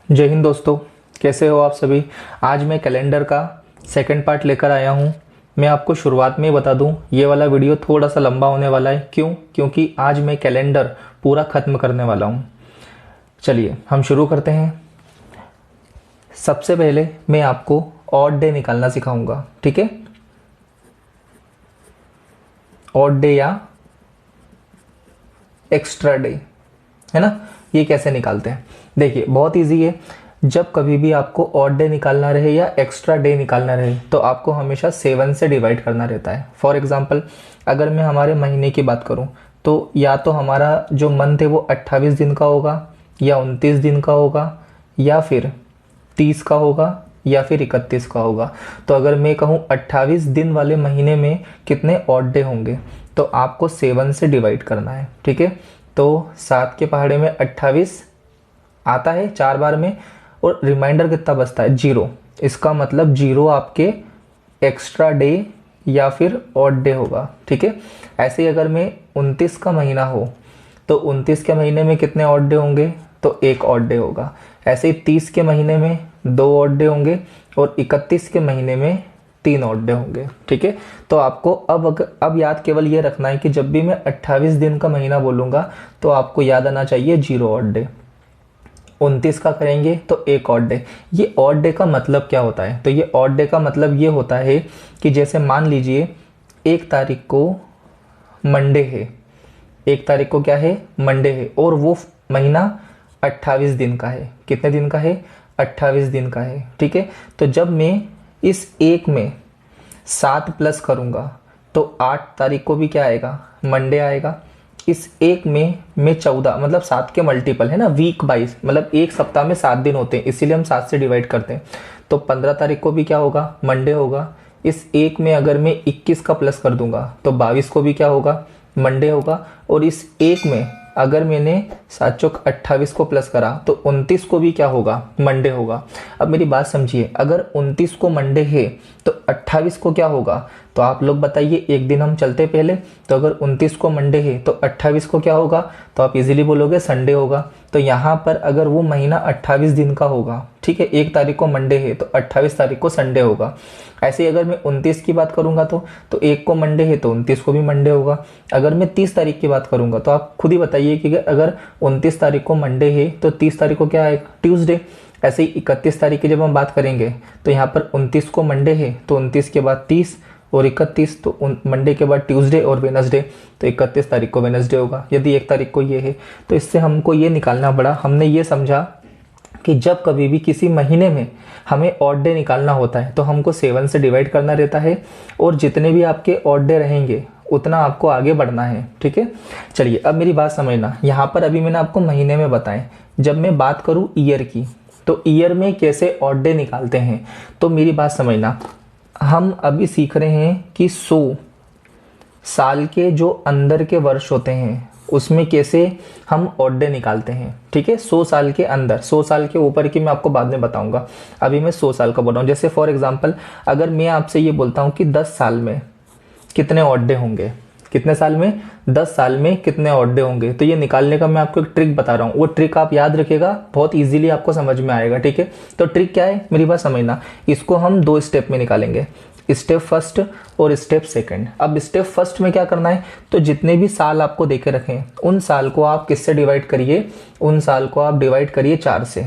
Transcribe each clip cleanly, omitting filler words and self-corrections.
जय हिंद दोस्तों, कैसे हो आप सभी। आज मैं कैलेंडर का सेकंड पार्ट लेकर आया हूँ। मैं आपको शुरुआत में ही बता दूँ, ये वाला वीडियो थोड़ा सा लंबा होने वाला है। क्योंकि आज मैं कैलेंडर पूरा ख़त्म करने वाला हूँ। चलिए हम शुरू करते हैं। सबसे पहले मैं आपको ऑड डे निकालना सिखाऊंगा, ठीक है। ऑड डे या एक्स्ट्रा डे, है ना। ये कैसे निकालते हैं, देखिए बहुत इजी है। जब कभी भी आपको ऑड डे निकालना रहे या एक्स्ट्रा डे निकालना रहे तो आपको हमेशा 7 से डिवाइड करना रहता है। फॉर एग्जांपल, अगर मैं हमारे महीने की बात करूं तो या तो हमारा जो मंथ है वो 28 दिन का होगा या 29 दिन का होगा या फिर 30 का होगा या फिर 31 का होगा। तो अगर मैं कहूँ 28 दिन वाले महीने में कितने ऑड डे होंगे तो आपको 7 से डिवाइड करना है, ठीक है। तो 7 के पहाड़े में 28 आता है 4 बार में, और रिमाइंडर कितना बचता है 0। इसका मतलब 0 आपके एक्स्ट्रा डे या फिर ऑड डे होगा, ठीक है। ऐसे ही अगर मैं 29 का महीना हो तो 29 के महीने में कितने ऑड डे होंगे तो 1 ऑड डे होगा। ऐसे ही 30 के महीने में 2 ऑड डे होंगे और 31 के महीने में 3 ऑड डे होंगे, ठीक है। तो आपको अब याद केवल ये रखना है कि जब भी मैं 28 दिन का महीना बोलूँगा तो आपको याद आना चाहिए 0 ऑड डे। 29 का करेंगे तो 1 ऑड डे। ये ऑड डे का मतलब क्या होता है, तो ये ऑड डे का मतलब ये होता है कि जैसे मान लीजिए 1 तारीख को मंडे है, 1 तारीख को क्या है मंडे है, और वो महीना 28 दिन का है। कितने दिन का है 28 दिन का है, ठीक है। तो जब मैं इस 1 में 7 प्लस करूँगा तो 8 तारीख को भी क्या आएगा मंडे आएगा। इस 1 में मैं 14 मतलब 7 के मल्टीपल है ना, वीक 22 मतलब एक सप्ताह में 7 दिन होते हैं, इसीलिए हम 7 से डिवाइड करते हैं। तो 15 तारीख को भी क्या होगा मंडे होगा। इस 1 में अगर मैं 21 का प्लस कर दूंगा तो 22 को भी क्या होगा मंडे होगा। और इस 1 में अगर मैंने 7 चौक 28 को प्लस करा तो 29 को भी क्या होगा मंडे होगा। अब मेरी बात समझिए, अगर 29 को मंडे है तो 28 को क्या होगा, तो आप लोग बताइए, एक दिन हम चलते पहले। तो अगर 29 को मंडे है तो 28 को क्या होगा, तो आप इजीली बोलोगे संडे होगा। तो यहाँ पर अगर वो महीना 28 दिन का होगा, ठीक है, 1 तारीख को मंडे है तो 28 तारीख को संडे होगा। ऐसे ही अगर मैं 29 की बात करूंगा तो 1 को मंडे है तो 29 को भी मंडे होगा। अगर मैं 30 तारीख की बात करूंगा तो आप खुद ही बताइए कि अगर 29 तारीख को मंडे है तो 30 तारीख को क्या आएगा ट्यूसडे। ऐसे ही 31 तारीख की जब हम बात करेंगे तो यहाँ पर 29 को मंडे है तो 29 के बाद 30 और 31, तो मंडे के बाद ट्यूसडे और वेनसडे, तो 31 तारीख को वेनसडे होगा। यदि 1 तारीख को ये है तो इससे हमको ये निकालना पड़ा। हमने ये समझा कि जब कभी भी किसी महीने में हमें ऑड डे निकालना होता है तो हमको 7 से डिवाइड करना रहता है, और जितने भी आपके ऑड डे रहेंगे उतना आपको आगे बढ़ना है, ठीक है। चलिए अब मेरी बात समझना, यहाँ पर अभी मैंने आपको महीने में बताएं। जब मैं बात करूँ ईयर की तो ईयर में कैसे ऑड डे निकालते हैं, तो मेरी बात समझना, हम अभी सीख रहे हैं कि 100 साल के जो अंदर के वर्ष होते हैं उसमें कैसे हम ऑड डे निकालते हैं, ठीक है। 100 साल के अंदर, 100 साल के ऊपर की मैं आपको बाद में बताऊंगा, अभी मैं 100 साल का बोल रहा हूँ। जैसे फॉर एग्जांपल, अगर मैं आपसे ये बोलता हूँ कि 10 साल में कितने ऑड डे होंगे, कितने साल में 10 साल में कितने ऑड डे होंगे, तो ये निकालने का मैं आपको एक ट्रिक बता रहा हूँ। वो ट्रिक आप याद रखिएगा, बहुत इजीली आपको समझ में आएगा, ठीक है। तो ट्रिक क्या है मेरी बात समझना, इसको हम 2 स्टेप में निकालेंगे, स्टेप फर्स्ट और स्टेप सेकंड। अब स्टेप फर्स्ट में क्या करना है, तो जितने भी साल आपको देके रखें उन साल को आप किससे डिवाइड करिए, उन साल को आप डिवाइड करिए 4 से,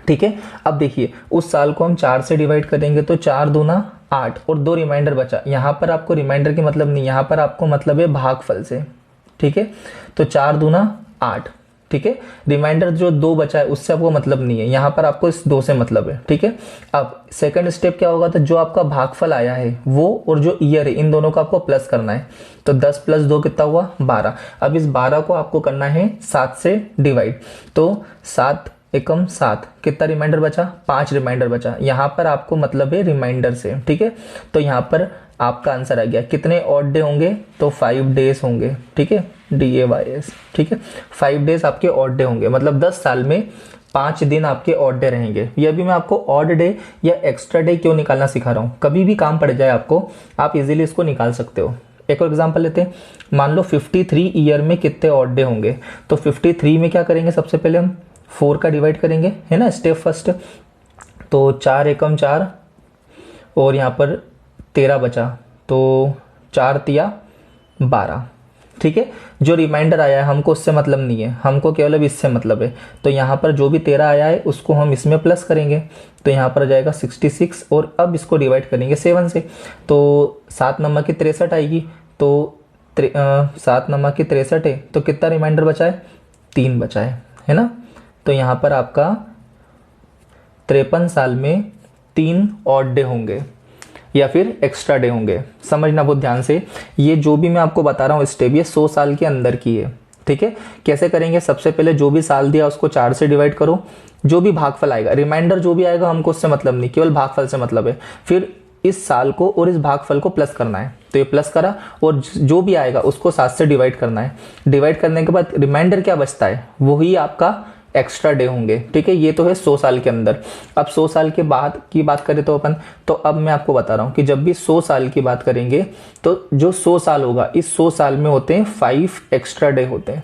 ठीक है। अब देखिए उस साल को हम 4 से डिवाइड करेंगे तो 4 दूना 8 और 2 रिमाइंडर बचा। यहाँ पर आपको रिमाइंडर की मतलब नहीं, यहाँ पर आपको मतलब है भागफल से, ठीक है। तो 4 दूना 8, ठीक है। रिमाइंडर जो 2 बचा है उससे आपको मतलब नहीं है, यहाँ पर आपको इस 2 से मतलब है, ठीक है। अब सेकंड स्टेप क्या होगा, तो जो आपका भागफल आया है वो और जो ईयर है इन दोनों को आपको प्लस करना है। तो 10 + 2 कितना हुआ 12। अब इस 12 को आपको करना है 7 से डिवाइड। तो 7 एकम 7, कितना रिमाइंडर बचा 5 रिमाइंडर बचा। यहाँ पर आपको मतलब है रिमाइंडर से, ठीक है। तो यहाँ पर आपका आंसर आ गया, कितने ऑड डे होंगे तो 5 डेज होंगे, ठीक है, DAYS, ठीक है। 5 डेज आपके ऑड डे होंगे, मतलब 10 साल में 5 दिन आपके ऑड डे रहेंगे। ये भी मैं आपको ऑड डे या एक्स्ट्रा डे क्यों निकालना सिखा रहा हूँ, कभी भी काम पड़ जाए आपको आप इजीली इसको निकाल सकते हो। एक और एग्जांपल लेते हैं, मान लो 53 ईयर में कितने ऑड डे होंगे, तो 53 में क्या करेंगे, सबसे पहले हम 4 का डिवाइड करेंगे, है ना, स्टेप फर्स्ट। तो 4 एकम 4 और यहाँ पर 13 बचा, तो 4 तिया 12। ठीक है, जो रिमाइंडर आया है हमको उससे मतलब नहीं है, हमको केवल अब इससे मतलब है। तो यहाँ पर जो भी 13 आया है उसको हम इसमें प्लस करेंगे, तो यहाँ पर जाएगा 66 और अब इसको डिवाइड करेंगे 7 से। तो 7 नंबर की 63 आएगी, तो 7 नंबर की 63 है, तो कितना रिमाइंडर बचा है, 3 बचा है ना। तो यहाँ पर आपका 53 साल में 3 ऑड डे होंगे या फिर एक्स्ट्रा डे होंगे। समझना बहुत ध्यान से, ये जो भी मैं आपको बता रहा हूँ स्टेप, ये 100 साल के अंदर की है। ठीक है, कैसे करेंगे, सबसे पहले जो भी साल दिया उसको 4 से डिवाइड करो, जो भी भागफल आएगा, रिमाइंडर जो भी आएगा हमको उससे मतलब नहीं, केवल भागफल से मतलब है। फिर इस साल को और इस भागफल को प्लस करना है, तो ये प्लस करा और जो भी आएगा उसको 7 से डिवाइड करना है। डिवाइड करने के बाद रिमाइंडर क्या बचता है, वही आपका एक्स्ट्रा डे होंगे। ठीक है, ये तो है 100 साल के अंदर। अब 100 साल के बाद की बात करें तो अपन, तो अब मैं आपको बता रहा हूं कि जब भी 100 साल की बात करेंगे तो जो 100 साल होगा, इस 100 साल में होते हैं 5 एक्स्ट्रा डे होते हैं।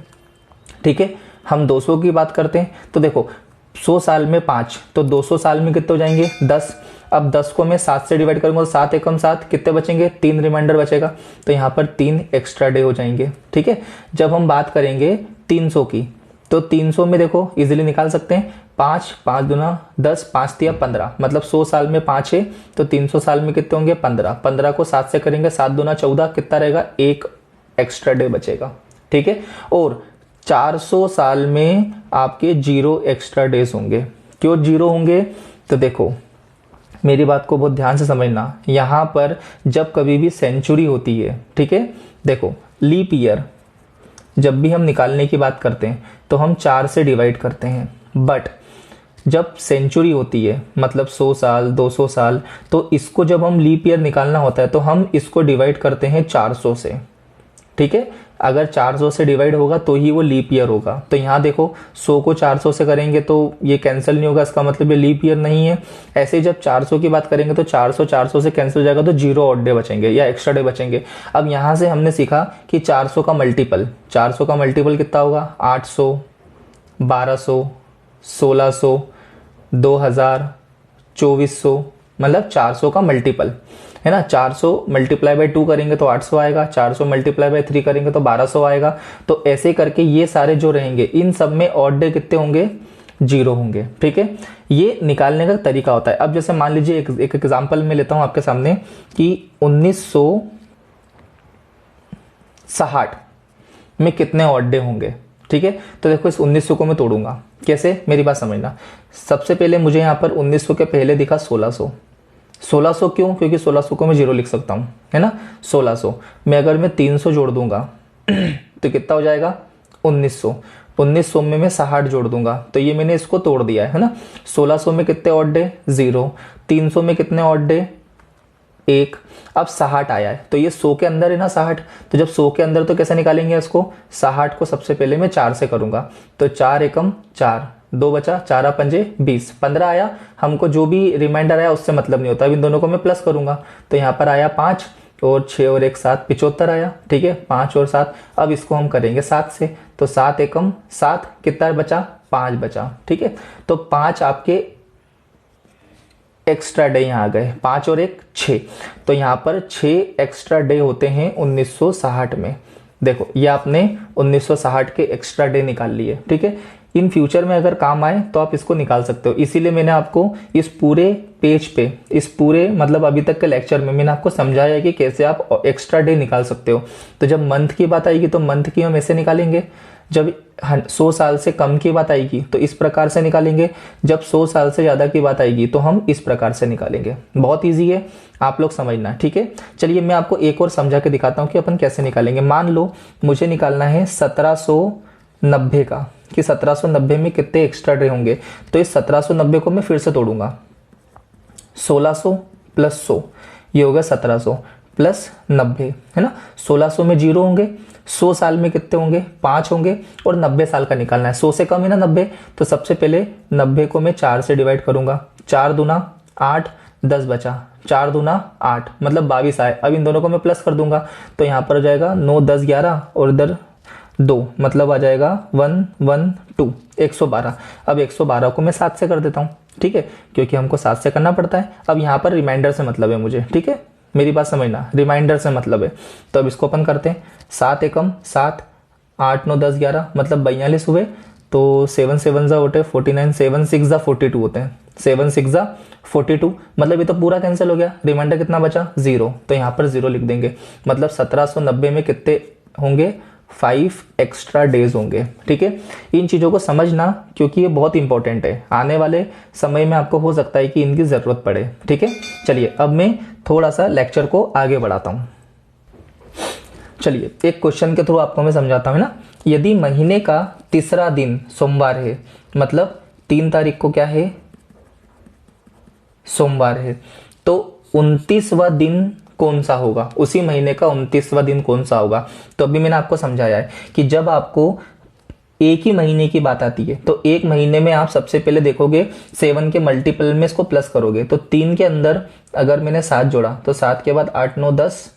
ठीक है, हम 200 की बात करते हैं तो देखो 100 साल में 5, तो 200 साल में कितने हो जाएंगे, 10। अब 10 को मैं 7 से डिवाइड करूंगा तो 7 एकम 7, कितने बचेंगे, 3 रिमाइंडर बचेगा, तो यहाँ पर 3 एक्स्ट्रा डे हो जाएंगे। ठीक है, जब हम बात करेंगे 300 की, तो 300 में देखो इजीली निकाल सकते हैं, 5 5 दूना 10, 5 तिया 15, मतलब 100 साल में 5 है, तो 300 साल में कितने होंगे, 15। 15 को 7 से करेंगे, 7 दूना 14, कितना रहेगा, 1 एक्स्ट्रा डे बचेगा। ठीक है, और 400 साल में आपके 0 एक्स्ट्रा डेज होंगे। क्यों 0 होंगे, तो देखो मेरी बात को बहुत ध्यान से समझना, यहां पर जब कभी भी सेंचुरी होती है, ठीक है, देखो लीप ईयर जब भी हम निकालने की बात करते हैं तो हम 4 से डिवाइड करते हैं, बट जब सेंचुरी होती है मतलब 100 साल 200 साल, तो इसको जब हम लीप ईयर निकालना होता है तो हम इसको डिवाइड करते हैं 400 से। ठीक है, अगर 400 से डिवाइड होगा तो ही वो लीप ईयर होगा। तो यहाँ देखो 100 को 400 से करेंगे तो ये कैंसिल नहीं होगा, इसका मतलब ये लीप ईयर नहीं है। ऐसे ही जब 400 की बात करेंगे तो 400 से कैंसिल हो जाएगा, तो 0 ऑड डे बचेंगे या एक्स्ट्रा डे बचेंगे। अब यहाँ से हमने सीखा कि 400 का मल्टीपल कितना होगा, 800, 1200, 1600, 2000, 2400, मतलब 400 का मल्टीपल है ना। 400 मल्टीप्लाई बाय 2 करेंगे तो 800 आएगा, 400 मल्टीप्लाई बाय 3 करेंगे तो 1200 आएगा। तो ऐसे करके ये सारे जो रहेंगे इन सब में ऑड डे कितने होंगे, 0 होंगे। ठीक है, ये निकालने का तरीका होता है। अब जैसे मान लीजिए एक एग्जांपल में लेता हूं आपके सामने कि 1960 में कितने ऑड डे होंगे। ठीक है, तो देखो इस 1900 को मैं तोड़ूंगा, कैसे, मेरी बात समझना। सबसे पहले मुझे यहाँ पर 1900 के पहले दिखा 1600 क्यों, क्योंकि 1600 को मैं 0 लिख सकता हूं, है ना। 1600 में अगर मैं 300 जोड़ दूंगा तो कितना हो जाएगा, 1900 में मैं 60 जोड़ दूंगा, तो ये मैंने इसको तोड़ दिया है ना। 1600 में कितने ऑड डे, 0। 300 में कितने ऑड डे, 1। अब 60 आया है तो ये 100 के अंदर है ना 60, तो जब 100 के अंदर तो कैसे निकालेंगे इसको, 60 को सबसे पहले मैं 4 से करूंगा, तो 4 एकम 4, 2 बचा, 4 पंजे 20, 15 आया। हमको जो भी रिमाइंडर आया उससे मतलब नहीं होता, अब इन दोनों को मैं प्लस करूंगा, तो यहाँ पर आया 5 और 6 और 1 7, 75 आया। ठीक है, 5 और 7, अब इसको हम करेंगे 7 से, तो 7 एकम 7, कितना बचा, 5 बचा। ठीक है, तो 5 आपके एक्स्ट्रा डे यहाँ आ गए, 5 और 1 6, तो यहाँ पर 6 एक्स्ट्रा डे होते हैं 1960 में। देखो ये आपने 1960 के एक्स्ट्रा डे निकाल लिए। ठीक है, इन फ्यूचर में अगर काम आए तो आप इसको निकाल सकते हो, इसीलिए मैंने आपको इस पूरे पेज पे, इस पूरे मतलब अभी तक के लेक्चर में मैंने आपको समझाया कि कैसे आप एक्स्ट्रा डे निकाल सकते हो। तो जब मंथ की बात आएगी तो मंथ की हम ऐसे निकालेंगे, जब 100 साल से कम की बात आएगी तो इस प्रकार से निकालेंगे, जब 100 साल से ज्यादा की बात आएगी तो हम इस प्रकार से निकालेंगे। बहुत इजी है, आप लोग समझना। ठीक है, चलिए मैं आपको एक और समझा के दिखाता हूं कि अपन कैसे निकालेंगे। मान लो मुझे निकालना है 1790 का, कि 1790 में कितने एक्स्ट्रा डे होंगे, तो इस 1790 को मैं फिर से तोड़ूंगा, 1600 प्लस 100, ये होगा 1700 प्लस 90, है ना। 1600 में 0 होंगे, 100 साल में कितने होंगे, 5 होंगे, और 90 साल का निकालना है, 100 से कम है ना 90, तो सबसे पहले 90 को मैं 4 से डिवाइड करूंगा, 4 दूना 8, 10 बचा, 4 दूना 8, मतलब 22 आए। अब इन दोनों को मैं प्लस कर दूंगा, तो यहाँ पर हो जाएगा 9 10 11 और इधर 2 मतलब आ जाएगा 112 112। अब 112 को मैं 7 से कर देता हूँ, ठीक है, क्योंकि हमको 7 से करना पड़ता है। अब यहाँ पर रिमाइंडर से मतलब है मुझे, ठीक है, मेरी बात समझना, रिमाइंडर से मतलब है। तो अब इसको अपन करते हैं, 7 एकम 7, 8 9 10 11 मतलब 42 हुए। तो 7 7 जा होते 49, 7 6 जा 42 होते हैं, 7 6 जा 42 मतलब ये तो पूरा कैंसिल हो गया। रिमाइंडर कितना बचा 0, तो यहाँ पर 0 लिख देंगे। मतलब 1790 में कितने होंगे 5 एक्स्ट्रा डेज होंगे, ठीक है। इन चीज़ों को समझना क्योंकि ये बहुत इंपॉर्टेंट है, आने वाले समय में आपको हो सकता है कि इनकी ज़रूरत पड़े, ठीक है। चलिए अब मैं थोड़ा सा लेक्चर को आगे बढ़ाता हूँ। चलिए एक क्वेश्चन के थ्रू आपको मैं समझाता हूँ ना। यदि महीने का तीसरा दिन सोमवार है, मतलब 3 तारीख को क्या है सोमवार है, तो 29वां दिन कौन सा होगा, उसी महीने का 29वां दिन कौन सा होगा। तो अभी मैंने आपको समझाया है कि जब आपको एक ही महीने की बात आती है तो एक महीने में आप सबसे पहले देखोगे 7 के मल्टीपल में इसको प्लस करोगे, तो 3 के अंदर अगर मैंने 7 जोड़ा तो 7 के बाद 8 9 10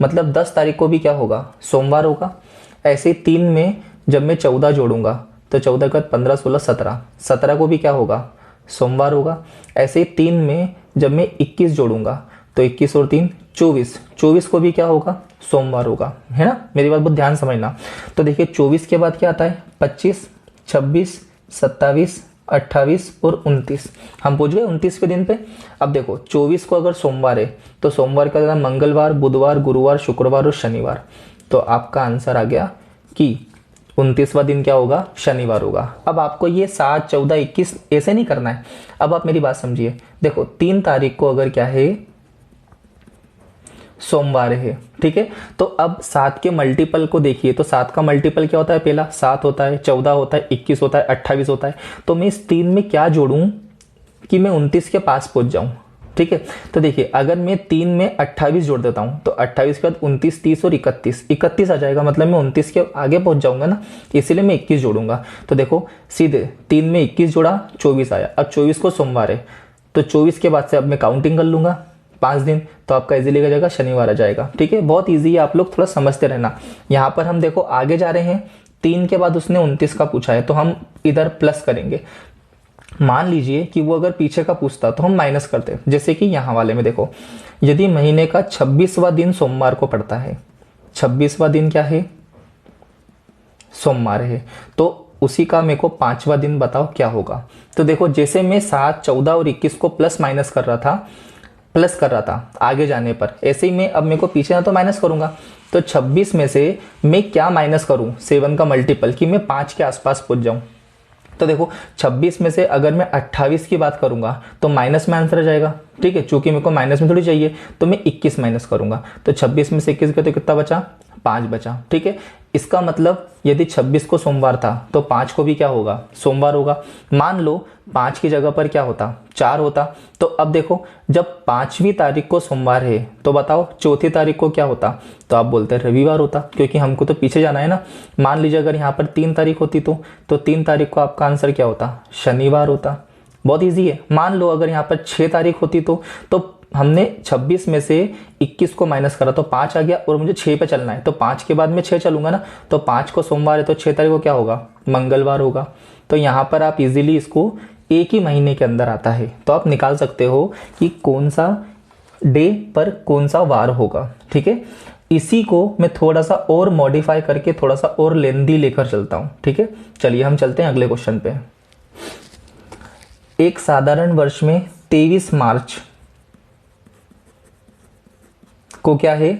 मतलब 10 तारीख को भी क्या होगा सोमवार होगा। ऐसे 3 में जब मैं 14 जोड़ूंगा तो 14 के बाद 15 16 17, 17 को भी क्या होगा सोमवार होगा। ऐसे 3 में जब मैं 21 जोड़ूंगा तो 21 और 3 24, 24 को भी क्या होगा सोमवार होगा, है ना। मेरी बात बहुत ध्यान समझना। तो देखिए 24 के बाद क्या आता है 25 26 27 28 और 29, हम पहुंच गए 29वें दिन पे। अब देखो 24 को अगर सोमवार है तो सोमवार का दिन मंगलवार बुधवार गुरुवार शुक्रवार और शनिवार, तो आपका आंसर आ गया कि 29वां दिन क्या होगा शनिवार होगा। अब आपको ये 7 14 21 ऐसे नहीं करना है। अब आप मेरी बात समझिए, देखो 3 तारीख को अगर क्या है सोमवार है, ठीक है, तो अब 7 के मल्टीपल को देखिए, तो 7 का मल्टीपल क्या होता है, पहला 7 होता है 14 होता है 21 होता है 28 होता है। तो मैं इस 3 में क्या जोड़ूं कि मैं 29 के पास पहुंच जाऊं, ठीक है। तो देखिए अगर मैं 3 में 28 जोड़ देता हूं तो 28 के बाद 29 30 और 31 आ जाएगा, मतलब मैं 29 के आगे पहुंच जाऊंगा ना, इसीलिए मैं 21 जोड़ूंगा। तो देखो सीधे 3 में 21 जोड़ा 24 आया। अब 24 को सोमवार है तो 24 के बाद से अब मैं काउंटिंग कर लूंगा 5 दिन, तो आपका इजीली का जाएगा शनिवार आ जाएगा, ठीक है। बहुत इजी है, आप लोग थोड़ा समझते रहना। यहाँ पर हम देखो आगे जा रहे हैं, 3 के बाद उसने 29 का पूछा है तो हम इधर प्लस करेंगे। मान लीजिए कि वो अगर पीछे का पूछता तो हम माइनस करते, जैसे कि यहाँ वाले में देखो, यदि महीने का 26वां दिन सोमवार को पड़ता है, 26वां दिन क्या है सोमवार है, तो उसी का मेरे को 5वां दिन बताओ क्या होगा। तो देखो जैसे मैं 7 14 और 21 को प्लस माइनस कर रहा था आगे जाने पर, ऐसे ही मैं अब मेरे को पीछे ना तो माइनस करूंगा। तो 26 में से मैं क्या माइनस करूं 7 का मल्टीपल कि मैं 5 के आसपास पहुंच जाऊं। तो देखो 26 में से अगर मैं 28 की बात करूंगा तो माइनस में आंसर आ जाएगा, ठीक है, चूंकि मेरे को माइनस में थोड़ी चाहिए तो मैं 21 माइनस करूंगा। तो 26 में से 21 का तो कितना बचा 5 बचा, ठीक है। इसका मतलब यदि 26 को सोमवार था तो 5 को भी क्या होगा सोमवार होगा। मान लो 5 की जगह पर क्या होता 4 होता। तो अब देखो जब 5वीं तारीख को सोमवार है तो बताओ 4थी तारीख को क्या होता, तो आप बोलते हैं रविवार होता, क्योंकि हमको तो पीछे जाना है ना। मान लीजिए अगर यहाँ पर 3 तारीख होती तो 3 तारीख को आपका आंसर क्या होता शनिवार होता। बहुत ईजी है। मान लो अगर यहाँ पर 6 तारीख होती तो हमने 26 में से 21 को माइनस करा तो 5 आ गया और मुझे 6 पे चलना है, तो 5 के बाद मैं 6 चलूंगा ना, तो 5 को सोमवार है तो 6 तारीख को क्या होगा मंगलवार होगा। तो यहाँ पर आप इजीली इसको एक ही महीने के अंदर आता है तो आप निकाल सकते हो कि कौन सा डे पर कौन सा वार होगा, ठीक है। इसी को मैं थोड़ा सा और मॉडिफाई करके थोड़ा सा और लेंदी लेकर चलता हूं, ठीक है। चलिए हम चलते हैं अगले क्वेश्चन पे। एक साधारण वर्ष में 23 मार्च को क्या है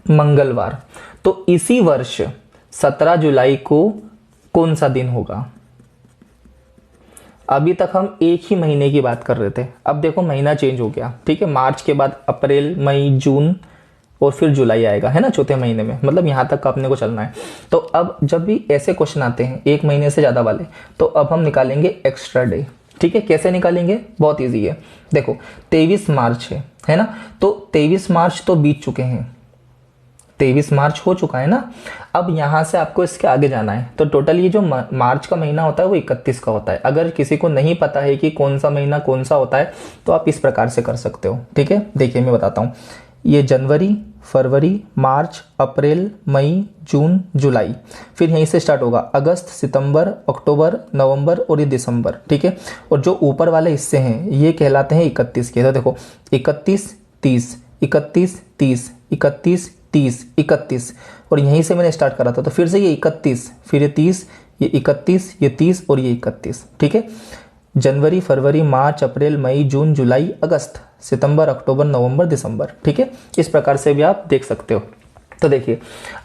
मंगलवार, तो इसी वर्ष 17 जुलाई को कौन सा दिन होगा। अभी तक हम एक ही महीने की बात कर रहे थे, अब देखो महीना चेंज हो गया, ठीक है। मार्च के बाद अप्रैल मई जून और फिर जुलाई आएगा, है ना, चौथे महीने में, मतलब यहां तक अपने को चलना है। तो अब जब भी ऐसे क्वेश्चन आते हैं एक महीने से ज्यादा वाले, तो अब हम निकालेंगे एक्स्ट्रा डे, ठीक है। कैसे निकालेंगे, बहुत ईजी है। देखो 23 मार्च है ना, तो 23 मार्च तो बीत चुके हैं, 23 मार्च हो चुका है ना। अब यहां से आपको इसके आगे जाना है, तो टोटल ये जो मार्च का महीना होता है वो 31 का होता है। अगर किसी को नहीं पता है कि कौन सा महीना कौन सा होता है तो आप इस प्रकार से कर सकते हो, ठीक है। देखिए मैं बताता हूं, ये जनवरी फरवरी, मार्च, अप्रैल, मई, जून, जुलाई। फिर यहीं से स्टार्ट होगा अगस्त, सितंबर, अक्टूबर, नवंबर और ये दिसंबर, ठीक है। और जो ऊपर वाले हिस्से हैं ये कहलाते हैं 31 के। तो देखो 31, 30, 31, 30, 31, 30, 31, और यहीं से मैंने स्टार्ट करा था। तो फिर से ये 31, फिर ये 30, ये 31, ये 30 और ये 31, ठीक है। जनवरी, फरवरी, मार्च, अप्रैल, मई, जून, जुलाई, अगस्त, सितंबर, अक्टूबर, नवंबर, दिसंबर, ठीक है। इस प्रकार से भी आप देख सकते हो। तो देखिए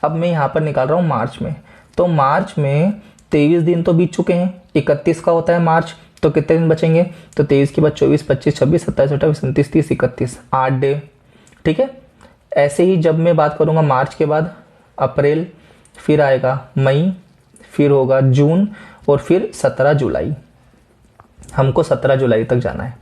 अब मैं यहाँ पर निकाल रहा हूँ मार्च में। तो मार्च में 23 दिन तो बीत चुके हैं, 31 का होता है मार्च, तो कितने दिन बचेंगे? तो 23 के बाद 24, 25, 26, 27, 28, 29, 30, 31, 8 डे, ठीक है। ऐसे ही जब मैं बात करूँगा मार्च के बाद अप्रैल, फिर आएगा मई, फिर होगा जून और फिर 17 जुलाई। हमको 17 जुलाई तक जाना है।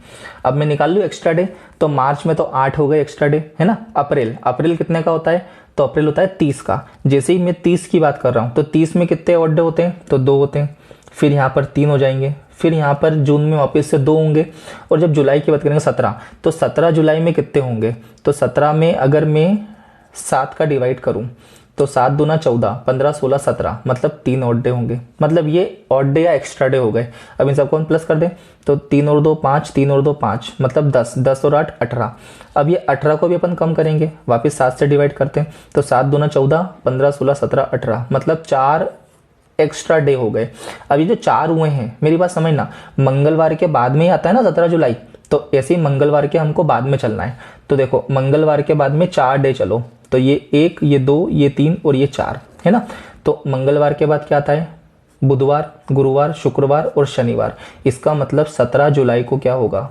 अब मैं निकाल लूँ एक्स्ट्रा डे। तो मार्च में तो 8 हो गए एक्स्ट्रा डे, है ना। अप्रैल कितने का होता है? तो अप्रैल होता है 30 का। जैसे ही मैं 30 की बात कर रहा हूँ तो 30 में कितने ऑड डे होते हैं? तो 2 होते हैं। फिर यहाँ पर 3 हो जाएंगे, फिर यहाँ पर जून में वापस से 2 होंगे, और जब जुलाई की बात करेंगे 17, तो 17 जुलाई में कितने होंगे? तो 17 में अगर मैं 7 का डिवाइड करूँ तो 7 दूना 14, 15, 16, 17, मतलब 3 ऑड डे होंगे। मतलब ये ऑड डे या एक्स्ट्रा डे हो गए। अब इन सबको हम प्लस कर दें तो 3 और 2 5, 3 और 2 5, मतलब 10, 10 और 8 18। अब ये 18 को भी अपन कम करेंगे, वापस 7 से डिवाइड करते हैं तो 7 दूना 14, 15, 16, 17, 18, मतलब 4 एक्स्ट्रा डे हो गए। अब ये जो 4 हुए हैं, मेरी बात समझना, मंगलवार के बाद में ही आता है ना 17 जुलाई, तो ऐसे ही मंगलवार के हमको बाद में चलना है। तो देखो मंगलवार के बाद में 4 डे चलो, तो ये 1, ये 2, ये 3 और ये 4, है ना। तो मंगलवार के बाद क्या आता है? बुधवार, गुरुवार, शुक्रवार और शनिवार। इसका मतलब 17 जुलाई को क्या होगा?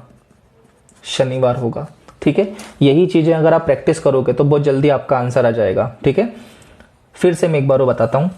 शनिवार होगा, ठीक है। यही चीजें अगर आप प्रैक्टिस करोगे तो बहुत जल्दी आपका आंसर आ जाएगा, ठीक है। फिर से मैं एक बार वो बताता हूं।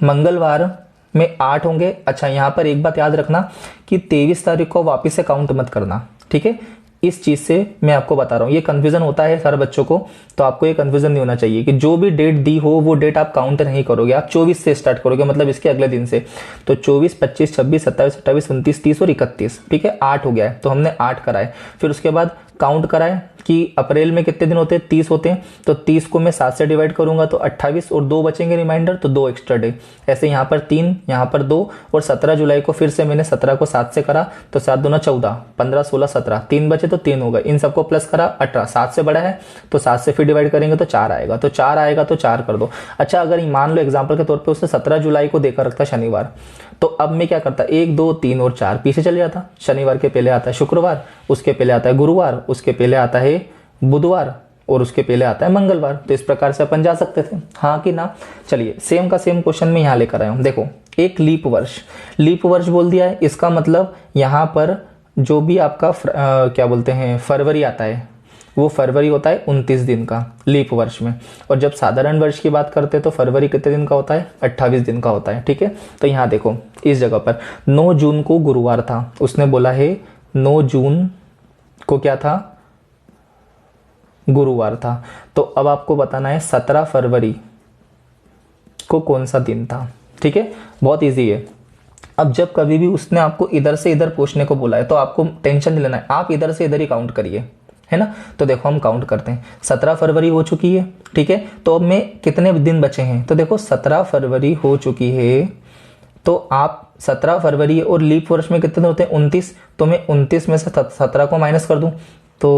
मंगलवार में 8 होंगे। अच्छा यहाँ पर एक बात याद रखना कि 23 तारीख को वापिस से काउंट मत करना, ठीक है। इस चीज से मैं आपको बता रहा हूँ, ये कंफ्यूजन होता है सारे बच्चों को, तो आपको ये कंफ्यूजन नहीं होना चाहिए कि जो भी डेट दी हो वो डेट आप काउंट नहीं करोगे। आप 24 से स्टार्ट करोगे, मतलब इसके अगले दिन से। तो 24, 25, 26, 27, 28, 29, 30 और 31, ठीक है। 8 हो गया है, तो हमने 8 कराए। फिर उसके बाद काउंट कराए कि अप्रैल में कितने दिन होते हैं? 30 होते हैं। तो 30 को मैं 7 से डिवाइड करूंगा तो 28 और 2 बचेंगे रिमाइंडर, तो 2 एक्स्ट्रा डे। ऐसे यहाँ पर 3, यहाँ पर 2, और 17 जुलाई को फिर से मैंने 17 को 7 से करा तो 7 दूना 14, 15, 16, 17, 3 बचे तो 3 हो गए। इन सबको प्लस करा, 18, 7 से बड़ा है तो 7 से फिर डिवाइड करेंगे तो 4 आएगा, तो 4 आएगा तो 4 कर दो। अच्छा अगर मान लो एग्जाम्पल के तौर पर उसने 17 जुलाई को देकर रखता शनिवार, तो अब मैं क्या करता? 1, 2, 3 और 4 पीछे चले जाता। शनिवार के पहले आता है शुक्रवार, उसके पहले आता है गुरुवार, उसके पहले आता है बुधवार और उसके पहले आता है मंगलवार। तो इस प्रकार से अपन जा सकते थे, हाँ कि ना। चलिए सेम का सेम क्वेश्चन में यहाँ लेकर आया हूँ। देखो एक लीप वर्ष बोल दिया है। इसका मतलब यहाँ पर जो भी आपका क्या बोलते हैं फरवरी आता है, वो फरवरी होता है 29 दिन का लीप वर्ष में। और जब साधारण वर्ष की बात करते हैं तो फरवरी कितने दिन का होता है? 28 दिन का होता है, ठीक है। तो यहाँ देखो इस जगह पर 9 जून को गुरुवार था, उसने बोला है 9 जून को क्या था? गुरुवार था। तो अब आपको बताना है 17 फरवरी को कौन सा दिन था, ठीक है। बहुत इजी है। अब जब कभी भी उसने आपको इधर से इधर पूछने को बोला है तो आपको टेंशन नहीं लेना है, आप इधर से इधर ही काउंट करिए, है ना। तो देखो हम काउंट करते हैं। 17 फरवरी हो चुकी है, ठीक है। तो अब में कितने दिन बचे हैं? तो देखो 17 फरवरी हो चुकी है, तो आप 17 फरवरी और लीप वर्ष में कितने होते हैं? 29। तो मैं 29 में से 17 को माइनस कर दूं तो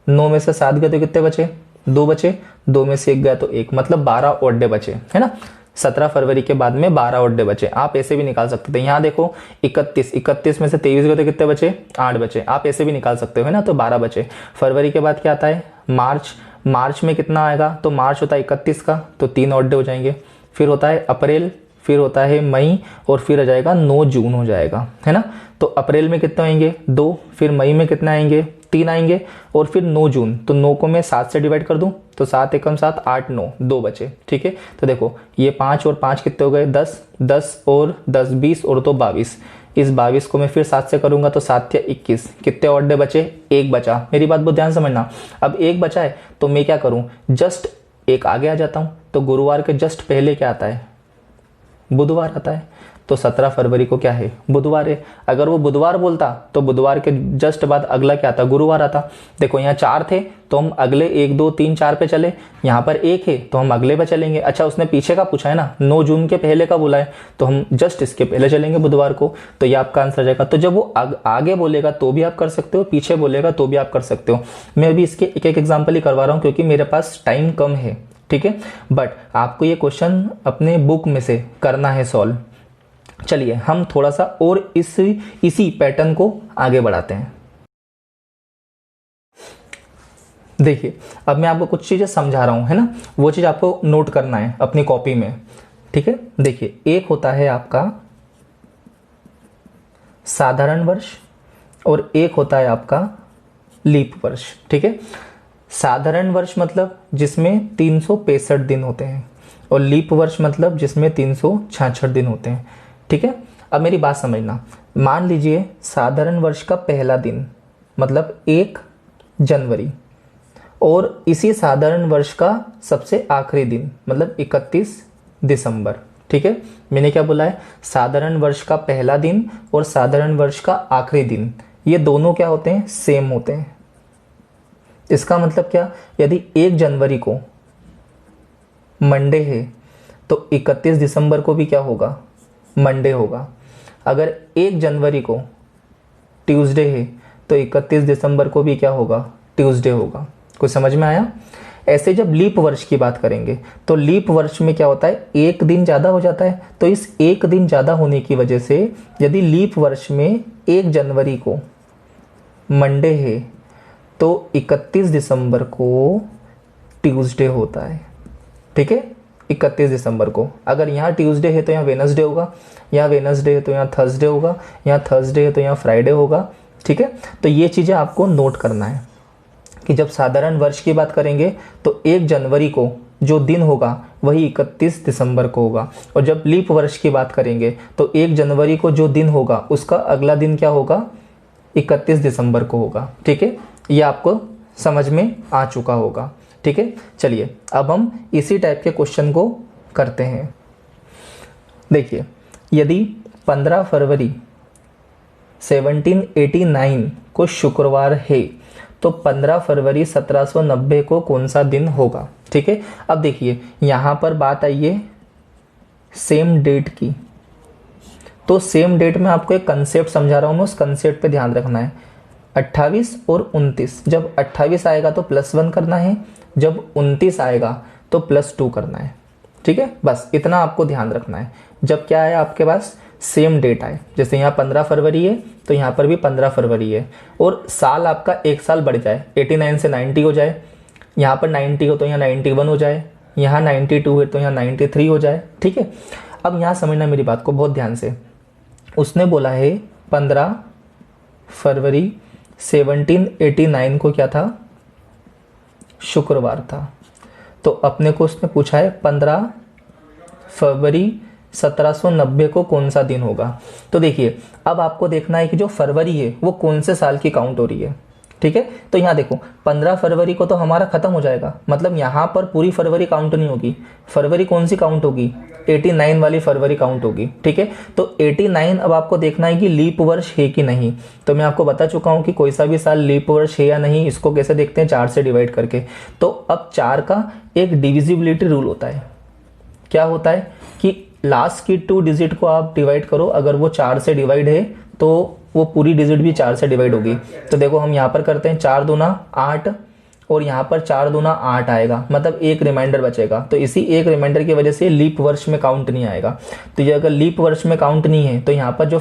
9 में से 7 गए तो कितने बचे? 2 बचे। 2 में से 1 गया तो 1, मतलब 12 ऑड डे बचे, है ना। 17 फरवरी के बाद में 12 ऑड डे बचे। आप ऐसे भी निकाल सकते थे। यहाँ देखो 31 में से 23 गए तो कितने बचे? 8 बचे। आप ऐसे भी निकाल सकते हो, है ना। तो 12 बचे। फरवरी के बाद क्या आता है? मार्च में कितना आएगा? तो मार्च होता है 31 का, तो 3 ऑड डे हो जाएंगे। फिर होता है अप्रैल, फिर होता है मई, और फिर आ जाएगा 9 जून हो जाएगा, है ना। तो अप्रैल में कितने आएंगे? 2, फिर मई में कितना आएंगे? 3 आएंगे, और फिर 9 जून। तो 9 को मैं 7 से डिवाइड कर दूं तो 7 एकम 7, 8, 9, 2 बचे, ठीक है। तो देखो ये 5 और 5 कितने हो गए? 10, 10 और 10 20 और तो 22। इस 22 को मैं फिर 7 से करूंगा तो 7 या 21। कितने ऑड डे बचे? 1 बचा। मेरी बात बहुत ध्यान समझना। अब 1 बचा है तो मैं क्या करूं? जस्ट 1 आगे आ जाता हूं। तो गुरुवार के जस्ट पहले क्या आता है? बुधवार आता है। तो 17 फरवरी को क्या है, बुधवार है। अगर वो बुधवार बोलता तो बुधवार के जस्ट बाद अगला क्या आता, गुरुवार आता। देखो यहाँ 4 थे तो हम अगले 1 2 3 4 पे चले, यहाँ पर 1 है तो हम अगले पे चलेंगे। अच्छा उसने पीछे का पूछा है ना, 9 जून के पहले का बोला है तो हम जस्ट इसके पहले चलेंगे बुधवार को, तो ये आपका आंसर जाएगा। तो जब वो आगे बोलेगा तो भी आप कर सकते हो, पीछे बोलेगा तो भी आप कर सकते हो। मैं अभी इसके एक एक एग्जाम्पल ही करवा रहा हूँ क्योंकि मेरे पास टाइम कम है, ठीक है। बट आपको ये क्वेश्चन अपने बुक में से करना है सॉल्व। चलिए हम थोड़ा सा और इसी पैटर्न को आगे बढ़ाते हैं। देखिए अब मैं आपको कुछ चीजें समझा रहा हूं, है ना, वो चीज आपको नोट करना है अपनी कॉपी में, ठीक है। देखिए एक होता है आपका साधारण वर्ष और एक होता है आपका लीप वर्ष, ठीक है। साधारण वर्ष मतलब जिसमें 365 दिन होते हैं और लीप वर्ष मतलब जिसमें 366 दिन होते हैं, ठीक है। अब मेरी बात समझना, मान लीजिए साधारण वर्ष का पहला दिन मतलब 1 जनवरी और इसी साधारण वर्ष का सबसे आखिरी दिन मतलब 31 दिसंबर, ठीक है। मैंने क्या बोला है, साधारण वर्ष का पहला दिन और साधारण वर्ष का आखिरी दिन ये दोनों क्या होते हैं, सेम होते हैं। इसका मतलब क्या, यदि 1 जनवरी को मंडे है तो 31 दिसंबर को भी क्या होगा, मंडे होगा। अगर 1 जनवरी को ट्यूसडे है तो 31 दिसंबर को भी क्या होगा, ट्यूसडे होगा। कुछ समझ में आया। ऐसे जब लीप वर्ष की बात करेंगे तो लीप वर्ष में क्या होता है, 1 दिन ज़्यादा हो जाता है। तो इस 1 दिन ज़्यादा होने की वजह से यदि लीप वर्ष में 1 जनवरी को मंडे है तो 31 दिसंबर को ट्यूसडे होता है, ठीक है। 31 दिसंबर को अगर यहाँ ट्यूसडे है तो यहाँ वेनसडे होगा, यहाँ वेनसडे है तो यहाँ थर्सडे होगा, यहाँ थर्सडे है तो यहाँ फ्राइडे होगा, ठीक है। तो ये चीज़ें आपको नोट करना है कि जब साधारण वर्ष की बात करेंगे तो 1 जनवरी को जो दिन होगा वही 31 दिसंबर को होगा, और जब लीप वर्ष की बात करेंगे तो 1 जनवरी को जो दिन होगा उसका अगला दिन क्या होगा, 31 दिसंबर को होगा, ठीक है। ये आपको समझ में आ चुका होगा, ठीक है। चलिए अब हम इसी टाइप के क्वेश्चन को करते हैं। देखिए यदि 15 फरवरी 1789 को शुक्रवार है तो 15 फरवरी 1790 को कौन सा दिन होगा, ठीक है। अब देखिए यहां पर बात आई है सेम डेट की, तो सेम डेट में आपको एक कंसेप्ट समझा रहा हूं मैं, उस कंसेप्ट पे ध्यान रखना है। 28 और 29, जब 28 आएगा तो +1 करना है, जब 29 आएगा तो +2 करना है, ठीक है। बस इतना आपको ध्यान रखना है। जब क्या है आपके पास सेम डेट आए, जैसे यहाँ 15 फरवरी है तो यहाँ पर भी 15 फरवरी है, और साल आपका एक साल बढ़ जाए, 89 से 90 हो जाए, यहाँ पर 90 हो तो यहाँ 91 हो जाए, यहाँ 92 है तो यहाँ 93 हो जाए, ठीक है। अब यहाँ समझना मेरी बात को बहुत ध्यान से। उसने बोला है 15 फरवरी 1789 को क्या था, शुक्रवार था। तो अपने को उसने पूछा है 15 फरवरी 1790 को कौन सा दिन होगा। तो देखिए अब आपको देखना है कि जो फरवरी है वो कौन से साल की काउंट हो रही है, ठीक है। तो यहाँ देखो 15 फरवरी को तो हमारा खत्म हो जाएगा, मतलब यहाँ पर पूरी फरवरी काउंट नहीं होगी। फरवरी कौन सी काउंट होगी, 89 वाली फरवरी काउंट होगी, ठीक है। तो 89 अब आपको देखना है कि लीप वर्ष है कि नहीं। तो मैं आपको बता चुका हूँ कि कोई सा भी साल लीप वर्ष है या नहीं, इसको कैसे देखते हैं, 4 से डिवाइड करके। तो अब 4 का एक डिविजिबिलिटी रूल होता है। क्या होता है कि लास्ट की 2 डिजिट को आप डिवाइड करो, अगर वो 4 से डिवाइड है तो वो पूरी डिजिट भी 4 से डिवाइड होगी। तो देखो हम यहाँ पर करते हैं 4 दूना 8 और यहाँ पर 4 दूना 8 आएगा, मतलब एक रिमाइंडर बचेगा। तो इसी एक रिमाइंडर की वजह से लीप वर्ष में काउंट नहीं आएगा। तो ये अगर लीप वर्ष में काउंट नहीं है तो यहाँ पर जो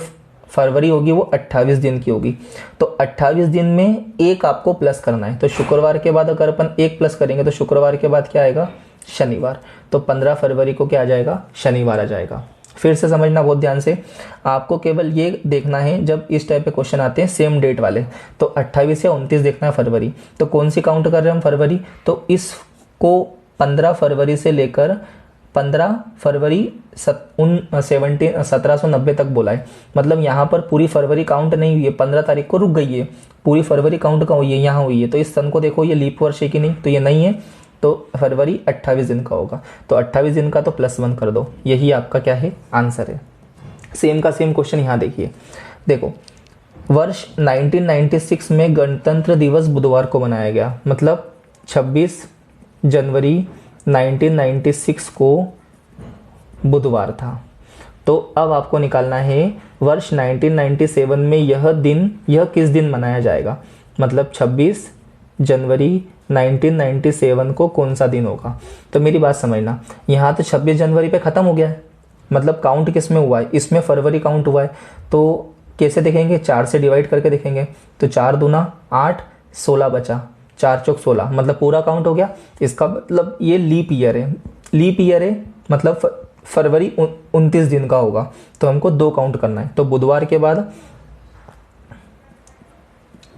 फरवरी होगी वो 28 दिन की होगी। तो 28 दिन में एक आपको प्लस करना है। तो शुक्रवार के बाद अगर अपन 1 प्लस करेंगे तो शुक्रवार के बाद क्या आएगा, शनिवार। तो 15 फरवरी को क्या आ जाएगा, शनिवार आ जाएगा। फिर से समझना बहुत ध्यान से, आपको केवल ये देखना है जब इस टाइप के क्वेश्चन आते हैं सेम डेट वाले, तो 28 या 29 देखना है फरवरी। तो कौन सी काउंट कर रहे हैं हम, फरवरी। तो इसको 15 फरवरी से लेकर 15 फरवरी 1790 तक बोला है, मतलब यहाँ पर पूरी फरवरी काउंट नहीं हुई है, 15 तारीख को रुक गई है, पूरी फरवरी काउंट कहाँ हुई है, यहाँ हुई है। तो इस सन को देखो ये लीप वर्ष है कि नहीं, तो ये नहीं है, तो फरवरी 28 दिन का होगा। तो 28 दिन का तो +1 कर दो, यही आपका क्या है, आंसर है। सेम का सेम क्वेश्चन यहाँ देखिए, देखो वर्ष 1996 में गणतंत्र दिवस बुधवार को मनाया गया, मतलब 26 जनवरी 1996 को बुधवार था। तो अब आपको निकालना है वर्ष 1997 में यह किस दिन मनाया जाएगा, मतलब 26 जनवरी 1997 को कौन सा दिन होगा। तो मेरी बात समझना, यहाँ तो 26 जनवरी पे ख़त्म हो गया है, मतलब काउंट किस में हुआ है, इसमें फरवरी काउंट हुआ है। तो कैसे देखेंगे, 4 से डिवाइड करके देखेंगे। तो 4 दूना 8, 16 बचा, 4 चौक 16, मतलब पूरा काउंट हो गया। इसका मतलब ये लीप ईयर है, लीप ईयर है मतलब फरवरी 29 दिन का होगा। तो हमको 2 काउंट करना है। तो बुधवार के बाद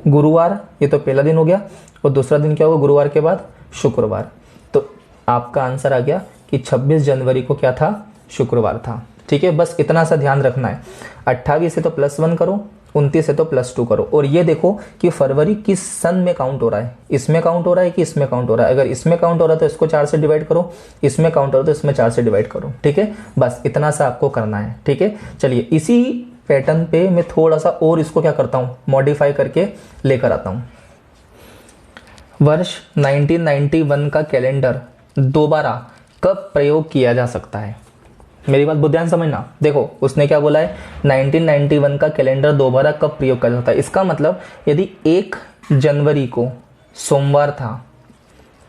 गुरुवार, ये तो पहला दिन हो गया, और दूसरा दिन क्या होगा गुरुवार के बाद, शुक्रवार। तो आपका आंसर आ गया कि 26 जनवरी को क्या था, शुक्रवार था। ठीक है, बस इतना सा ध्यान रखना है। 28 से तो +1 करो, 29 से तो +2 करो, और ये देखो कि फरवरी किस सन में काउंट हो रहा है, इसमें काउंट हो रहा है कि इसमें काउंट हो रहा है। अगर इसमें काउंट हो रहा है तो इसको 4 से डिवाइड करो, इसमें काउंट हो रहा है तो इसमें 4 से डिवाइड करो। ठीक है, बस इतना सा आपको करना है। ठीक है, चलिए इसी पैटर्न पे मैं थोड़ा सा और इसको क्या करता हूँ, मॉडिफाई करके लेकर आता हूँ। वर्ष 1991 का कैलेंडर दोबारा कब प्रयोग किया जा सकता है। मेरी बात बहुत ध्यान समझना, देखो उसने क्या बोला है, 1991 का कैलेंडर दोबारा कब प्रयोग किया जा सकता है। इसका मतलब यदि 1 जनवरी को सोमवार था,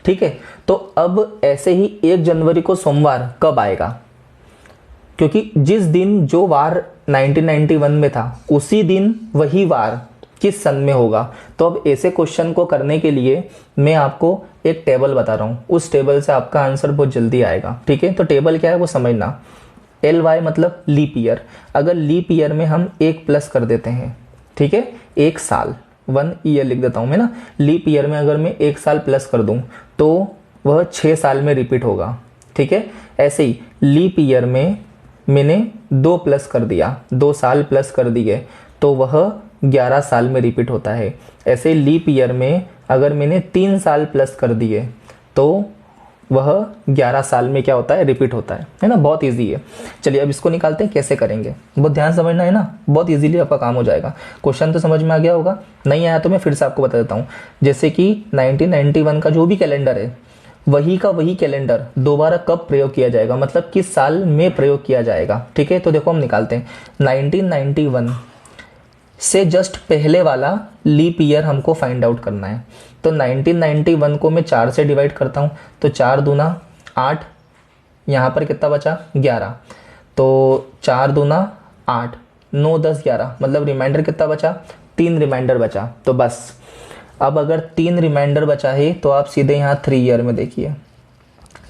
ठीक है, तो अब ऐसे ही 1 जनवरी को सोमवार कब आएगा, क्योंकि जिस दिन जो वार 1991 में था उसी दिन वही वार किस सन में होगा। तो अब ऐसे क्वेश्चन को करने के लिए मैं आपको एक टेबल बता रहा हूँ, उस टेबल से आपका आंसर बहुत जल्दी आएगा। ठीक है, तो टेबल क्या है वो समझना। LY मतलब लीप ईयर, अगर लीप ईयर में हम 1 प्लस कर देते हैं, ठीक है, 1 साल, 1 ईयर लिख देता हूँ मैं ना, लीप ईयर में अगर मैं 1 साल प्लस कर दूँ तो वह 6 साल में रिपीट होगा। ठीक है, ऐसे ही लीप ईयर में मैंने 2 प्लस कर दिया, 2 साल प्लस कर दिए तो वह 11 साल में रिपीट होता है। ऐसे लीप ईयर में अगर मैंने 3 साल प्लस कर दिए तो वह 11 साल में क्या होता है, रिपीट होता है ना। बहुत इजी है। चलिए अब इसको निकालते हैं, कैसे करेंगे, बहुत ध्यान समझना है ना, बहुत इजीली आपका काम हो जाएगा। क्वेश्चन तो समझ में आ गया होगा, नहीं आया तो मैं फिर से आपको बता देता हूँ। जैसे कि 1991 का जो भी कैलेंडर है वही का वही कैलेंडर दोबारा कब प्रयोग किया जाएगा, मतलब किस साल में प्रयोग किया जाएगा। ठीक है, तो देखो हम निकालते हैं 1991 से जस्ट पहले वाला लीप ईयर हमको फाइंड आउट करना है। तो 1991 को मैं 4 से डिवाइड करता हूँ, तो 4 दूना 8, यहाँ पर कितना बचा 11, तो 4 दूना 8, 9 10 11, मतलब रिमाइंडर कितना बचा, 3 रिमाइंडर बचा। तो बस अब अगर 3 रिमाइंडर बचा है तो आप सीधे यहाँ 3 ईयर में देखिए।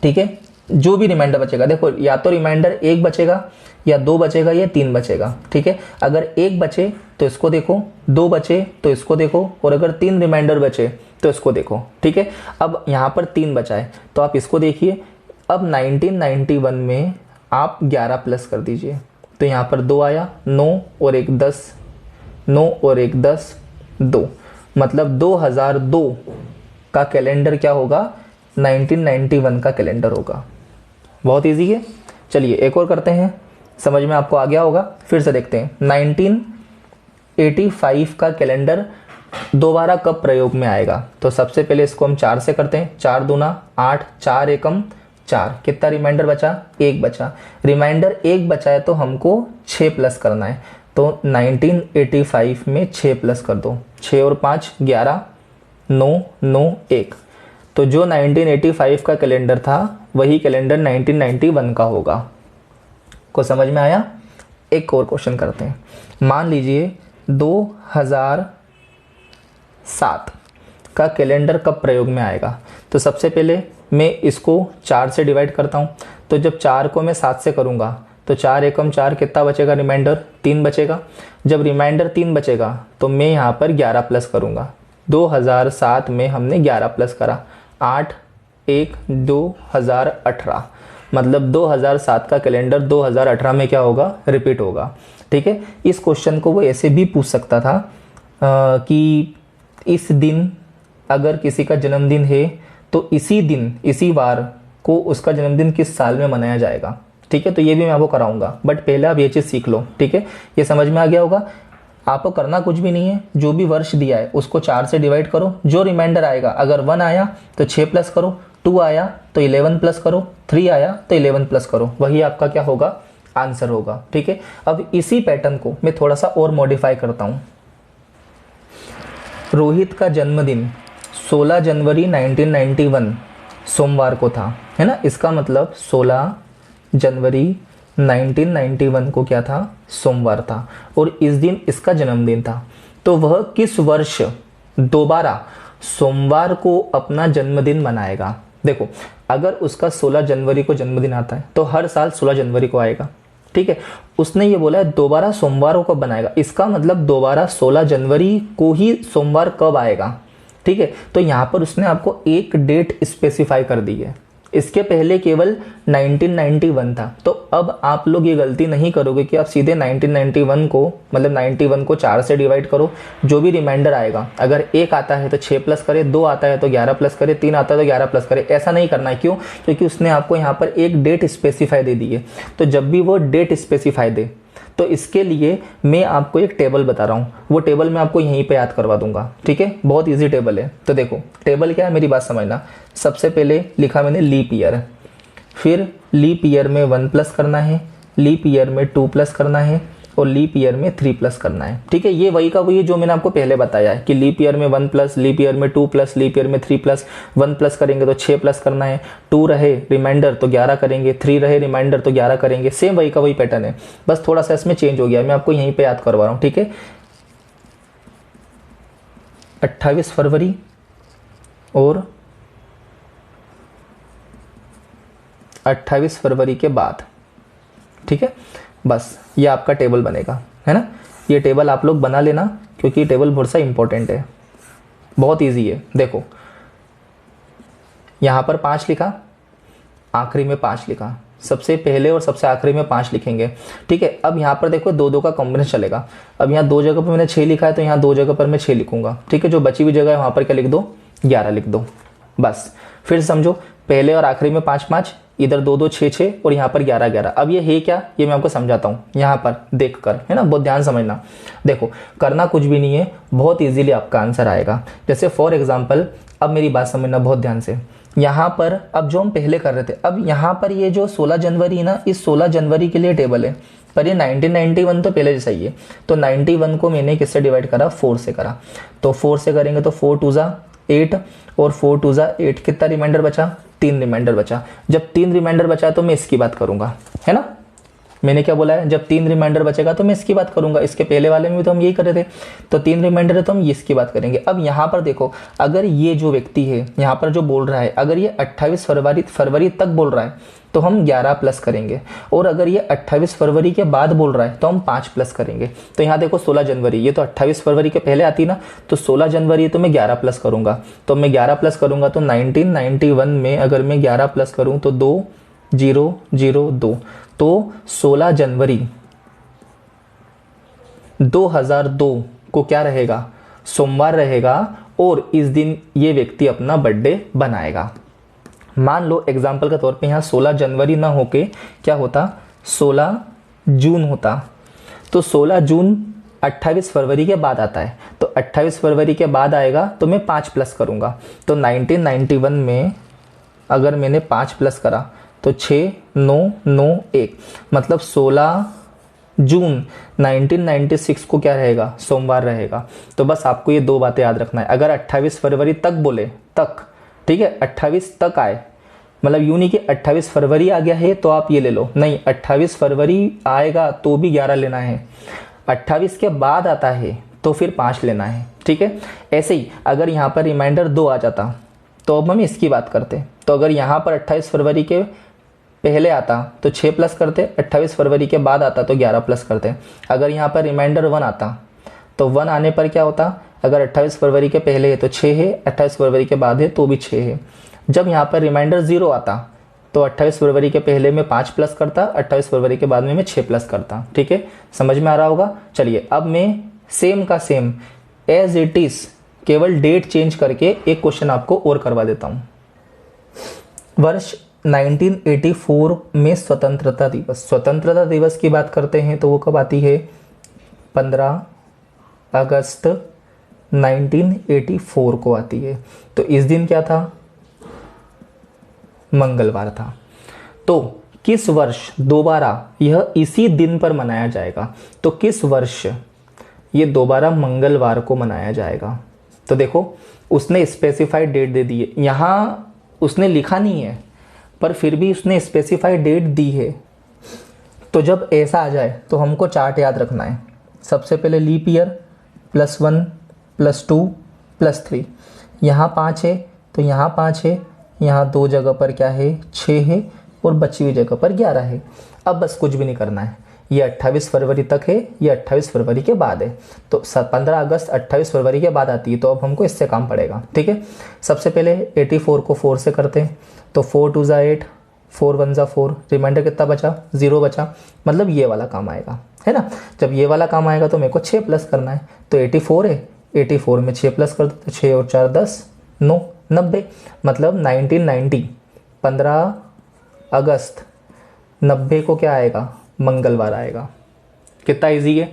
ठीक है, जो भी रिमाइंडर बचेगा, देखो या तो रिमाइंडर 1 बचेगा या 2 बचेगा या 3 बचेगा। ठीक है, अगर 1 बचे तो इसको देखो, 2 बचे तो इसको देखो, और अगर 3 रिमाइंडर बचे तो इसको देखो। ठीक है, अब यहाँ पर 3 बचा है तो आप इसको देखिए। अब 1991 में आप 11 प्लस कर दीजिए, तो यहाँ पर 2 आया, 9 और 1 10, 9 और 1 10, 2, मतलब 2002 का कैलेंडर क्या होगा, 1991 का कैलेंडर होगा। बहुत इजी है। चलिए एक और करते हैं, समझ में आपको आ गया होगा, फिर से देखते हैं 1985 का कैलेंडर दोबारा कब प्रयोग में आएगा। तो सबसे पहले इसको हम 4 से करते हैं, 4 दूना 8, 4 एकम 4, कितना रिमाइंडर बचा, 1 बचा। रिमाइंडर 1 बचा है तो हमको 6 प्लस करना है, तो 1985 में 6 प्लस कर दो, 6 और 5 11, 9 9 1, तो जो 1985 का कैलेंडर था वही कैलेंडर 1991 का होगा। को समझ में आया। एक और क्वेश्चन करते हैं, मान लीजिए 2007 का कैलेंडर कब प्रयोग में आएगा। तो सबसे पहले मैं इसको 4 से डिवाइड करता हूँ, तो जब 4 को मैं 7 से करूँगा तो 4 एकम 4, कितना बचेगा रिमाइंडर, 3 बचेगा। जब रिमाइंडर 3 बचेगा तो मैं यहाँ पर 11 प्लस करूँगा। 2007 में हमने 11 प्लस करा, 8 1 2018, मतलब 2007 का कैलेंडर 2018 में क्या होगा, रिपीट होगा। ठीक है, इस क्वेश्चन को वो ऐसे भी पूछ सकता था कि इस दिन अगर किसी का जन्मदिन है तो इसी दिन इसी वार को उसका जन्मदिन किस साल में मनाया जाएगा। ठीक है, तो ये भी मैं आपको कराऊंगा, बट पहले आप ये चीज़ सीख लो। ठीक है, ये समझ में आ गया होगा। आपको करना कुछ भी नहीं है, जो भी वर्ष दिया है उसको 4 से डिवाइड करो, जो रिमाइंडर आएगा, अगर 1 आया तो 6 प्लस करो, 2 आया तो 11 प्लस करो, 3 आया तो 11 प्लस करो, वही आपका क्या होगा, आंसर होगा। ठीक है, अब इसी पैटर्न को मैं थोड़ा सा और मॉडिफाई करता हूं। रोहित का जन्मदिन 16 जनवरी 1991 सोमवार को था, है ना। इसका मतलब 16 जनवरी 1991 को क्या था, सोमवार था, और इस दिन इसका जन्मदिन था। तो वह किस वर्ष दोबारा सोमवार को अपना जन्मदिन मनाएगा। देखो, अगर उसका 16 जनवरी को जन्मदिन आता है तो हर साल 16 जनवरी को आएगा। ठीक है, उसने ये बोला है दोबारा सोमवार को बनाएगा, इसका मतलब दोबारा 16 जनवरी को ही सोमवार कब आएगा। ठीक है, तो यहां पर उसने आपको एक डेट स्पेसिफाई कर दी है। इसके पहले केवल 1991 था, तो अब आप लोग ये गलती नहीं करोगे कि आप सीधे 1991 को, मतलब 91 को 4 से डिवाइड करो, जो भी रिमाइंडर आएगा, अगर 1 आता है तो 6 प्लस करे, 2 आता है तो 11 प्लस करे, 3 आता है तो 11 प्लस करे। ऐसा नहीं करना है। क्यों? क्योंकि उसने आपको यहाँ पर एक डेट स्पेसिफाई दे दी है। तो जब भी वो डेट स्पेसिफाई दे, तो इसके लिए मैं आपको एक टेबल बता रहा हूँ, वो टेबल मैं आपको यहीं पे याद करवा दूंगा। ठीक है, बहुत इजी टेबल है। तो देखो, टेबल क्या है, मेरी बात समझना। सबसे पहले लिखा मैंने लीप ईयर, फिर लीप ईयर में 1 प्लस करना है, लीप ईयर में 2 प्लस करना है, और लीप ईयर में 3 प्लस करना है। ठीक है, ये वही का वही जो मैंने आपको पहले बताया है कि लीप ईयर में 1 प्लस, लीप ईयर में 2 प्लस, लीप ईयर में 3 प्लस। 1 प्लस करेंगे तो 6 प्लस करना है, 2 रहे रिमाइंडर तो 11 करेंगे, 3 रहे रिमाइंडर तो 11 करेंगे। सेम वही का वही पैटर्न है, बस थोड़ा सा इसमें चेंज हो गया, मैं आपको यहीं पर याद करवा रहा हूँ। ठीक है, 28 फरवरी और 28 फरवरी के बाद। ठीक है, बस ये आपका टेबल बनेगा, है ना। ये टेबल आप लोग बना लेना, क्योंकि ये टेबल बहुत सा इंपॉर्टेंट है, बहुत इजी है। देखो, यहां पर 5 लिखा, आखिरी में 5 लिखा, सबसे पहले और सबसे आखिरी में 5 लिखेंगे। ठीक है, अब यहाँ पर देखो 2-2 का कॉम्बिनेशन चलेगा। अब यहाँ 2 जगह पर मैंने 6 लिखा है, तो यहाँ 2 जगह पर मैं 6 लिखूंगा। ठीक है, जो बची हुई जगह है वहां पर क्या लिख दो, 11 लिख दो। बस फिर समझो, पहले और आखिरी में 5-5, इधर 2-2 6-6, और यहाँ पर 11-11। अब ये है क्या, ये मैं आपको समझाता हूँ यहाँ पर देख कर, है ना। बहुत ध्यान समझना। देखो, करना कुछ भी नहीं है, बहुत इजीली आपका आंसर आएगा। जैसे फॉर एग्जांपल, अब मेरी बात समझना बहुत ध्यान से। यहाँ पर अब जो हम पहले कर रहे थे, अब यहाँ पर ये जो 16 जनवरी है ना, इस 16 जनवरी के लिए टेबल है, पर ये 1991 तो पहले जैसा ही है। तो 91 को मैंने किससे डिवाइड करा, 4 से करा। तो 4 से करेंगे तो 4 2 जा 8, और 4 2 जा 8, कितना रिमाइंडर बचा, 3 रिमाइंडर बचा। जब 3 रिमाइंडर बचा तो मैं इसकी बात करूंगा, है ना। मैंने क्या बोला है, जब 3 रिमाइंडर बचेगा तो मैं इसकी बात करूंगा। इसके पहले वाले में भी तो हम यही कर रहे थे। तो 3 रिमाइंडर है तो हम इसकी बात करेंगे। अब यहाँ पर देखो, अगर ये जो व्यक्ति है यहाँ पर जो बोल रहा है, अगर ये 28 फरवरी तक बोल रहा है तो हम 11 प्लस करेंगे, और अगर ये 28 फरवरी के बाद बोल रहा है तो हम 5 प्लस करेंगे। तो यहाँ देखो 16 जनवरी, ये तो 28 फरवरी के पहले आती ना, तो 16 जनवरी तो मैं 11 प्लस करूंगा। तो मैं 11 प्लस करूंगा तो 1991 में अगर मैं 11 प्लस करूं तो 2002, तो 16 जनवरी 2002 को क्या रहेगा, सोमवार रहेगा, और इस दिन ये व्यक्ति अपना बर्थडे बनाएगा। मान लो एग्जाम्पल के तौर पे यहाँ 16 जनवरी ना होके क्या होता, 16 जून होता। तो 16 जून 28 फरवरी के बाद आता है, तो 28 फरवरी के बाद आएगा तो मैं 5 प्लस करूंगा। तो 1991 में अगर मैंने 5 प्लस करा तो 6 9 9 1, मतलब 16 जून 1996 को क्या रहेगा, सोमवार रहेगा। तो बस आपको ये 2 बातें याद रखना है। अगर 28 फरवरी तक बोले, तक, ठीक है, 28 तक आए, मतलब यूं नहीं कि 28 फरवरी आ गया है तो आप ये ले लो, नहीं, 28 फरवरी आएगा तो भी 11 लेना है। 28 के बाद आता है तो फिर 5 लेना है। ठीक है, ऐसे ही अगर यहाँ पर रिमाइंडर 2 आ जाता तो अब हम इसकी बात करते। तो अगर यहाँ पर 28 फरवरी के पहले आता तो 6 प्लस करते, 28 फरवरी के बाद आता तो 11 प्लस करते। अगर यहाँ पर रिमाइंडर 1 आता तो 1 आने पर क्या होता, अगर 28 फरवरी के पहले है तो 6 है, 28 फरवरी के बाद है तो भी 6 है। जब यहाँ पर रिमाइंडर 0 आता तो 28 फरवरी के पहले में 5 प्लस करता, 28 फरवरी के बाद में मैं 6 प्लस करता। ठीक है, समझ में आ रहा होगा। चलिए, अब मैं सेम का सेम एज इट इज, केवल डेट चेंज करके एक क्वेश्चन आपको और करवा देता हूं। वर्ष 1984 में स्वतंत्रता दिवस की बात करते हैं तो वो कब आती है? 15 अगस्त 1984 को आती है। तो इस दिन क्या था? मंगलवार था। तो किस वर्ष दोबारा यह इसी दिन पर मनाया जाएगा? तो किस वर्ष ये दोबारा मंगलवार को मनाया जाएगा? तो देखो उसने स्पेसिफाइड डेट दे दी है, यहाँ उसने लिखा नहीं है पर फिर भी उसने स्पेसिफाइड डेट दी है। तो जब ऐसा आ जाए तो हमको चार्ट याद रखना है। सबसे पहले लीप ईयर +1 +2 +3, यहाँ 5 है तो यहाँ 5 है, यहाँ 2 जगह पर क्या है? 6 है और बची हुई जगह पर 11 है। अब बस कुछ भी नहीं करना है, ये 28 फरवरी तक है, ये 28 फरवरी के बाद है। तो 15 अगस्त 28 फरवरी के बाद आती है, तो अब हमको इससे काम पड़ेगा। ठीक है, सबसे पहले 84 को 4 से करते हैं। तो 4 2 = 8, 4 1 = 4, रिमाइंडर कितना बचा? 0 बचा, मतलब ये वाला काम आएगा, है ना। जब ये वाला काम आएगा तो मेरे को 6 प्लस करना है। तो 84 है, 84 में 6 प्लस कर दो तो 6 और 4 10, 9 90, मतलब 1990 15 अगस्त 90 को क्या आएगा? मंगलवार आएगा। कितना इजी है।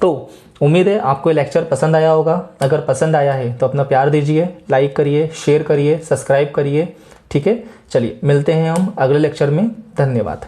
तो उम्मीद है आपको ये लेक्चर पसंद आया होगा। अगर पसंद आया है तो अपना प्यार दीजिए, लाइक करिए, शेयर करिए, सब्सक्राइब करिए। ठीक है, चलिए मिलते हैं हम अगले लेक्चर में। धन्यवाद।